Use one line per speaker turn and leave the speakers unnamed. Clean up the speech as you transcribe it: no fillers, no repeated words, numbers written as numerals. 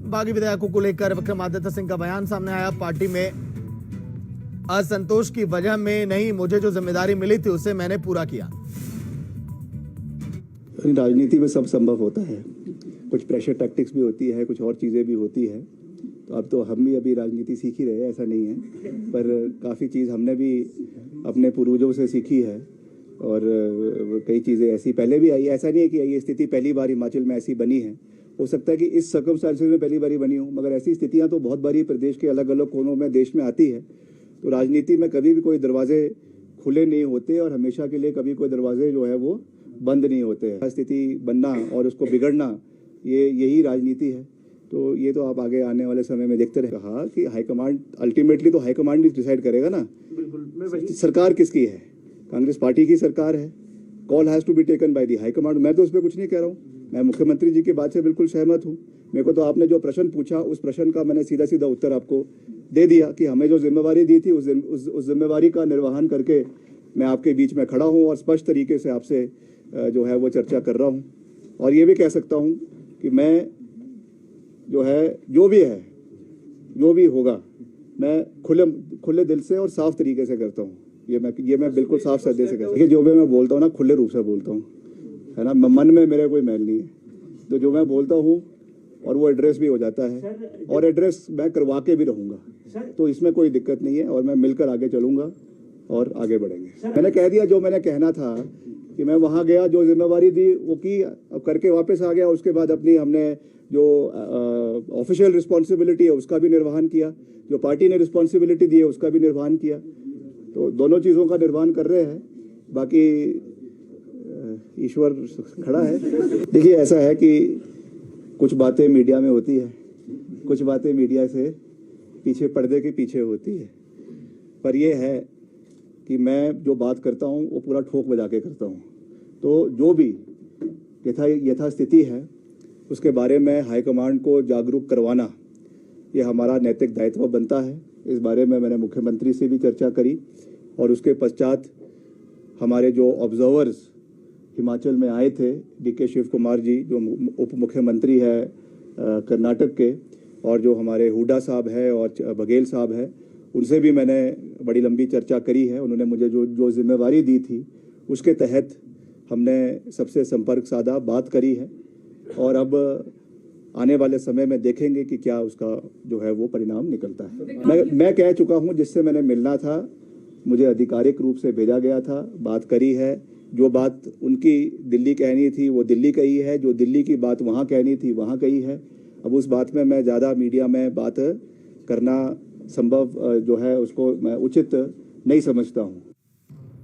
बागी विधायकों को लेकर विक्रमादित्य सिंह का बयान सामने आया। पार्टी में असंतोष की वजह में नहीं, मुझे जो जिम्मेदारी मिली थी उसे मैंने पूरा किया।
राजनीति में सब संभव होता है, कुछ प्रेशर टैक्टिक्स भी होती है, कुछ और चीज़ें भी होती है। तो अब तो हम भी अभी राजनीति सीख ही रहे हैं, ऐसा नहीं है, पर काफ़ी चीज़ हमने भी अपने पूर्वजों से सीखी है और कई चीज़ें ऐसी पहले भी आई। ऐसा नहीं है कि ये स्थिति पहली बार हिमाचल में ऐसी बनी है। हो सकता है कि इस सर्कमस्टांसेस में पहली बारी बनी हो, मगर ऐसी स्थितियां तो बहुत बारी प्रदेश के अलग अलग कोनों में देश में आती है। तो राजनीति में कभी भी कोई दरवाजे खुले नहीं होते और हमेशा के लिए कभी कोई दरवाजे जो है वो बंद नहीं होते हैं। स्थिति बनना और उसको बिगड़ना, यही राजनीति है। तो ये तो आप आगे आने वाले समय में देखते रहे। कहा कि हाईकमांड अल्टीमेटली तो हाईकमांड ही डिसाइड करेगा ना। बिल्कुल, सरकार किसकी है? कांग्रेस पार्टी की सरकार है। Call has to be taken by the high command. मैं तो उस पर कुछ नहीं कह रहा हूँ, मैं मुख्यमंत्री जी की बात से बिल्कुल सहमत हूँ। मेरे को तो आपने जो प्रश्न पूछा उस प्रश्न का मैंने सीधा सीधा उत्तर आपको दे दिया कि हमें जो जिम्मेवारी दी थी उस जिम्मेवारी का निर्वहन करके मैं आपके बीच में खड़ा हूँ और स्पष्ट तरीके से आपसे जो है वो चर्चा कर रहा हूँ। और ये भी कह सकता हूँ कि मैं जो है जो भी होगा मैं खुले दिल से और साफ तरीके से करता हूँ। ये मैं बिल्कुल साफ सदे से करता हूँ। जो भी मैं बोलता हूँ ना, खुले रूप से बोलता हूँ, है ना। मन में मेरे कोई मैल नहीं है। तो जो मैं बोलता हूँ और वो एड्रेस भी हो जाता है और एड्रेस मैं करवा के भी रहूँगा, तो इसमें कोई दिक्कत नहीं है और मैं मिलकर आगे चलूँगा और आगे बढ़ेंगे। मैंने कह दिया जो मैंने कहना था कि मैं वहाँ गया, जो जिम्मेवारी दी वो की, अब करके वापस आ गया। उसके बाद अपनी हमने जो ऑफिशियल रिस्पॉन्सिबिलिटी है उसका भी निर्वहन किया, जो पार्टी ने रिस्पॉन्सिबिलिटी दी है उसका भी निर्वहन किया। तो दोनों चीज़ों का निर्वहन कर रहे हैं। बाकी ईश्वर खड़ा है। देखिए, ऐसा है कि कुछ बातें मीडिया में होती है, कुछ बातें मीडिया से पीछे, पर्दे के पीछे होती है। पर यह है कि मैं जो बात करता हूँ वो पूरा ठोक बजा के करता हूँ। तो जो भी यथास्थिति है उसके बारे में हाईकमांड को जागरूक करवाना ये हमारा नैतिक दायित्व बनता है। इस बारे में मैंने मुख्यमंत्री से भी चर्चा करी और उसके पश्चात हमारे जो ऑब्जर्वर्स हिमाचल में आए थे, डीके शिव कुमार जी जो उप मुख्यमंत्री है कर्नाटक के, और जो हमारे हुड्डा साहब है और बघेल साहब है, उनसे भी मैंने बड़ी लंबी चर्चा करी है। उन्होंने मुझे जो जिम्मेवारी दी थी उसके तहत हमने सबसे संपर्क साधा, बात करी है और अब आने वाले समय में देखेंगे कि क्या उसका जो है वो परिणाम निकलता है। मैं कह चुका हूं, जिससे मैंने मिलना था मुझे आधिकारिक रूप से भेजा गया था, बात करी है। जो बात उनकी दिल्ली कहनी थी वो दिल्ली कही है, जो दिल्ली की बात वहाँ कहनी थी वहाँ कही है। अब उस बात में मैं ज़्यादा मीडिया में बात करना संभव जो है उसको मैं उचित नहीं समझता हूँ।